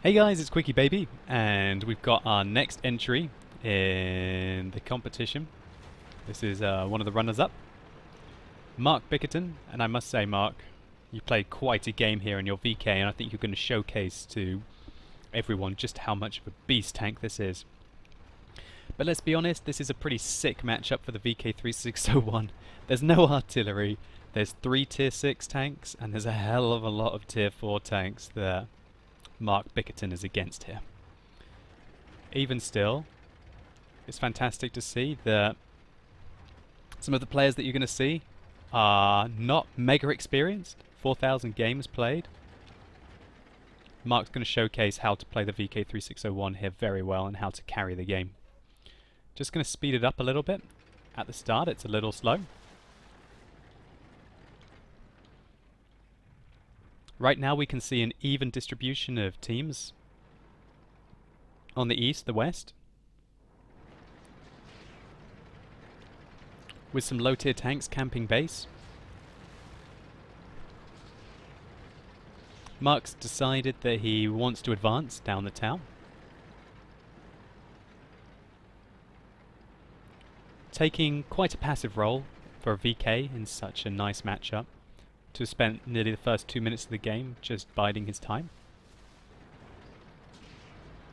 Hey guys, it's QuickyBaby, and we've got our next entry in the competition. This is one of the runners-up, Markbickerton, and I must say, Mark, you played quite a game here in your VK, and I think you're going to showcase to everyone just how much of a beast tank this is. But let's be honest, this is a pretty sick matchup for the VK3601. There's no artillery, there's 3 tier 6 tanks, and there's a hell of a lot of tier 4 tanks that Markbickerton is against here. Even still, it's fantastic to see that some of the players that you're going to see are not mega experienced, 4,000 games played. Mark's going to showcase how to play the VK3601 here very well and how to carry the game. Just going to speed it up a little bit. At the start it's a little slow. Right now we can see an even distribution of teams on the east, the west, with some low tier tanks camping base. Mark's decided that he wants to advance down the town. Taking quite a passive role for a VK in such a nice matchup, to have spent nearly the first 2 minutes of the game just biding his time.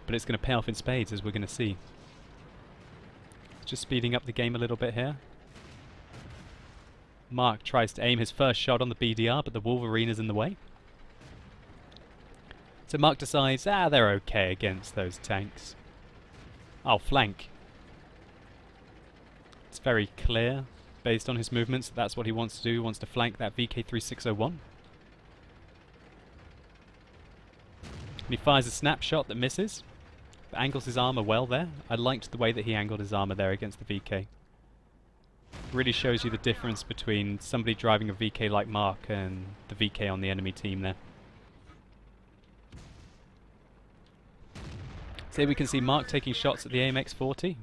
But it's going to pay off in spades, as we're going to see. Just speeding up the game a little bit here. Mark tries to aim his first shot on the BDR, but the Wolverine is in the way. So Mark decides, they're okay against those tanks. I'll flank. It's very clear, based on his movements, that's what he wants to do. He wants to flank that VK3601. And he fires a snapshot that misses, but angles his armor well there. I liked the way that he angled his armor there against the VK. Really shows you the difference between somebody driving a VK like Mark and the VK on the enemy team there. So here we can see Mark taking shots at the AMX-40,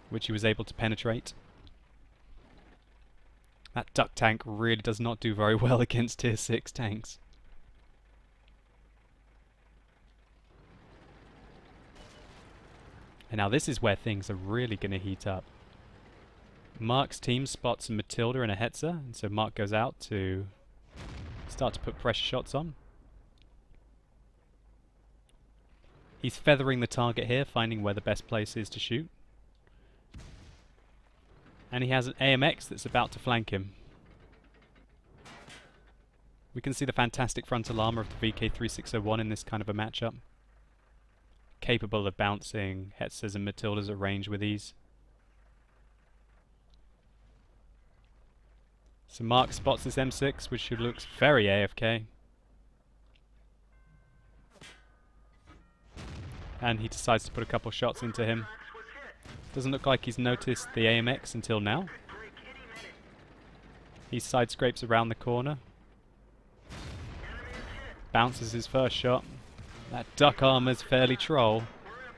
which he was able to penetrate. That duck tank really does not do very well against tier 6 tanks. And now this is where things are really going to heat up. Mark's team spots a Matilda and a Hetzer, and so Mark goes out to start to put pressure shots on. He's feathering the target here, finding where the best place is to shoot. And he has an AMX that's about to flank him. We can see the fantastic frontal armor of the VK3601 in this kind of a matchup. Capable of bouncing Hetzers and Matildas at range with ease. So Mark spots this M6, which looks very AFK. And he decides to put a couple shots into him. Doesn't look like he's noticed the AMX until now. He side scrapes around the corner. Bounces his first shot. That duck armor's fairly troll,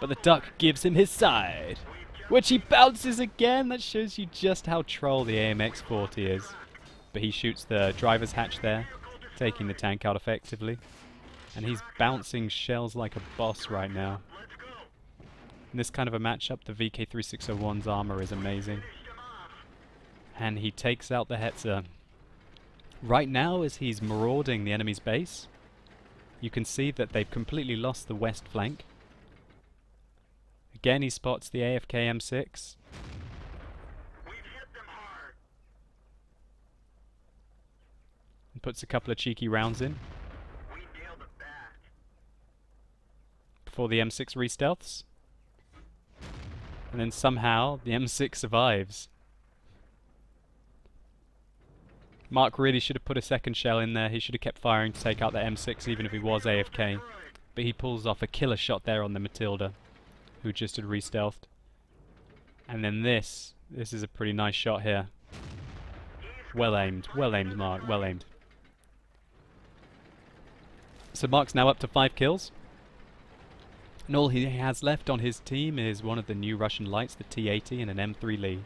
but the duck gives him his side, which he bounces again. That shows you just how troll the AMX-40 is. But he shoots the driver's hatch there, taking the tank out effectively. And he's bouncing shells like a boss right now. In this kind of a matchup, the VK3601's armor is amazing. And he takes out the Hetzer. Right now, as he's marauding the enemy's base, you can see that they've completely lost the west flank. Again, he spots the AFK M6. And puts a couple of cheeky rounds in. Before the M6 re-stealths. And then somehow the M6 survives. Mark really should have put a second shell in there. He should have kept firing to take out the M6 even if he was AFK. But he pulls off a killer shot there on the Matilda, who just had re-stealthed. And then this is a pretty nice shot here. Well aimed, Mark, well aimed. So Mark's now up to 5 kills. And all he has left on his team is one of the new Russian lights, the T80 and an M3 Lee.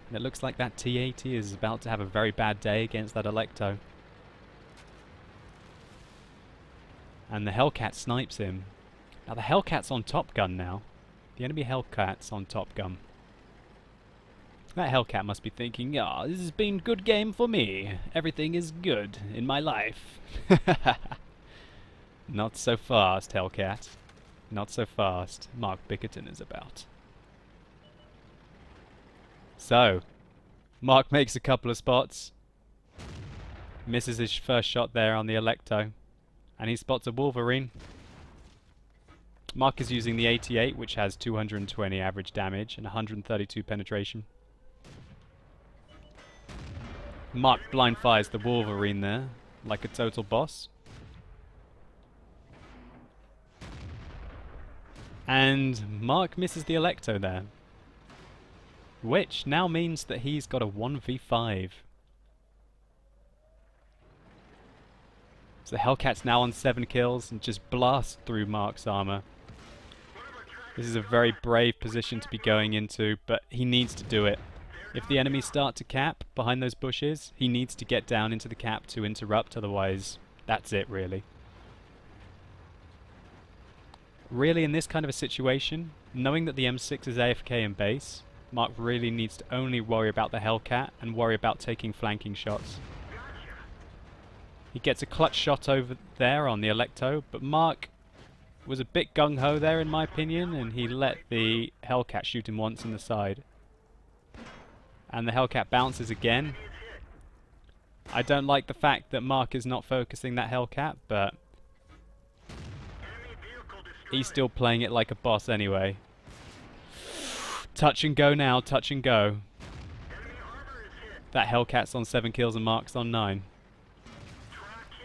And it looks like that T80 is about to have a very bad day against that Electo. And the Hellcat snipes him. Now the Hellcat's on Top Gun now. The enemy Hellcat's on Top Gun. That Hellcat must be thinking, "Ah, this has been good game for me. Everything is good in my life." Not so fast, Hellcat. Not so fast. Markbickerton is about. So, Mark makes a couple of spots. Misses his first shot there on the Electo. And he spots a Wolverine. Mark is using the 88, which has 220 average damage and 132 penetration. Mark blind fires the Wolverine there, like a total boss. And Mark misses the Electo there. Which now means that he's got a 1v5. So the Hellcat's now on 7 kills and just blasts through Mark's armor. This is a very brave position to be going into, but he needs to do it. If the enemies start to cap behind those bushes, he needs to get down into the cap to interrupt, otherwise that's it really. Really, in this kind of a situation, knowing that the M6 is AFK in base, Mark really needs to only worry about the Hellcat and worry about taking flanking shots. He gets a clutch shot over there on the Electo, but Mark was a bit gung-ho there in my opinion, and he let the Hellcat shoot him once in the side. And the Hellcat bounces again. I don't like the fact that Mark is not focusing that Hellcat, but he's still playing it like a boss anyway. Touch and go now, touch and go. That Hellcat's on 7 kills and Mark's on 9.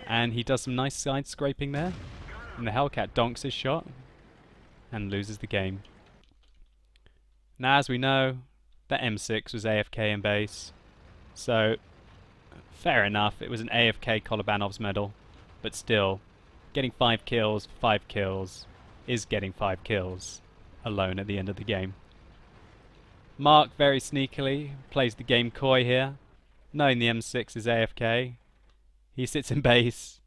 And he does some nice side scraping there. And the Hellcat donks his shot and loses the game. Now, as we know, the M6 was AFK in base. So, fair enough, it was an AFK Kolobanov's medal. But still, getting 5 kills is getting 5 kills alone at the end of the game. Mark very sneakily plays the game coy here, knowing the M6 is AFK. He sits in base,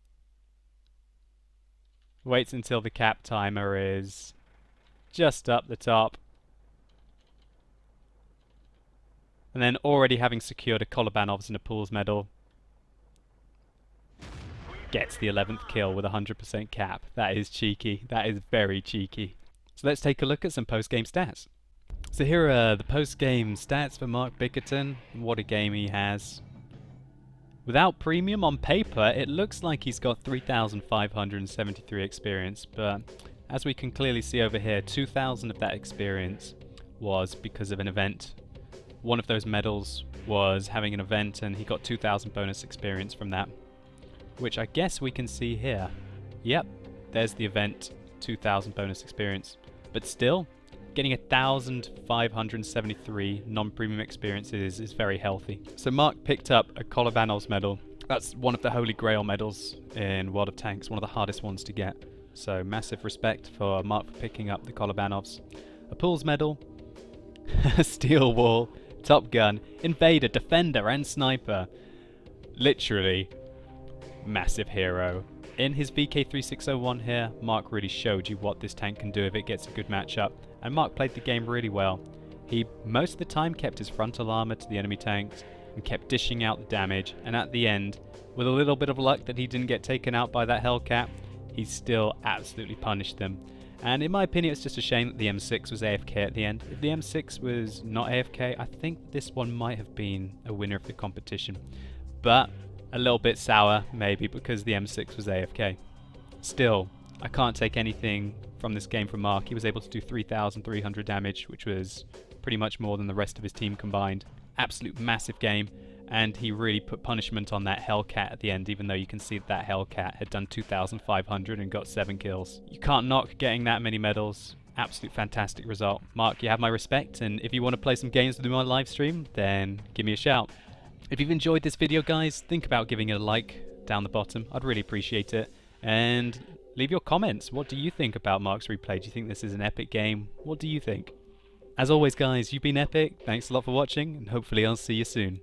waits until the cap timer is just up the top, and then already having secured a Kolobanov's and a Pools medal, gets the 11th kill with 100% cap. That is cheeky. That is very cheeky. So let's take a look at some post-game stats. So here are the post-game stats for Markbickerton. What a game he has. Without premium on paper, it looks like he's got 3,573 experience, but as we can clearly see over here, 2,000 of that experience was because of an event. One of those medals was having an event and he got 2,000 bonus experience from that, which I guess we can see here. Yep, there's the event, 2,000 bonus experience. But still, getting 1,573 non-premium experiences is very healthy. So Mark picked up a Kolobanov's medal. That's one of the holy grail medals in World of Tanks, one of the hardest ones to get. So massive respect for Mark for picking up the Kolobanov's. A Pools medal, a Steel Wall, Top Gun, Invader, Defender and Sniper. Literally, massive hero. In his VK3601 here, Mark really showed you what this tank can do if it gets a good matchup. And Mark played the game really well. He most of the time kept his frontal armor to the enemy tanks and kept dishing out the damage, and at the end, with a little bit of luck that he didn't get taken out by that Hellcat, he still absolutely punished them. And in my opinion, it's just a shame that the M6 was AFK at the end. If the M6 was not AFK, I think this one might have been a winner of the competition. But a little bit sour, maybe, because the M6 was AFK. Still, I can't take anything from this game from Mark. He was able to do 3,300 damage, which was pretty much more than the rest of his team combined. Absolute massive game, and he really put punishment on that Hellcat at the end, even though you can see that Hellcat had done 2,500 and got 7 kills. You can't knock getting that many medals. Absolute fantastic result. Mark, you have my respect, and if you want to play some games with me on live stream, then give me a shout. If you've enjoyed this video, guys, think about giving it a like down the bottom. I'd really appreciate it. And leave your comments. What do you think about Mark's replay? Do you think this is an epic game? What do you think? As always, guys, you've been epic. Thanks a lot for watching, and hopefully I'll see you soon.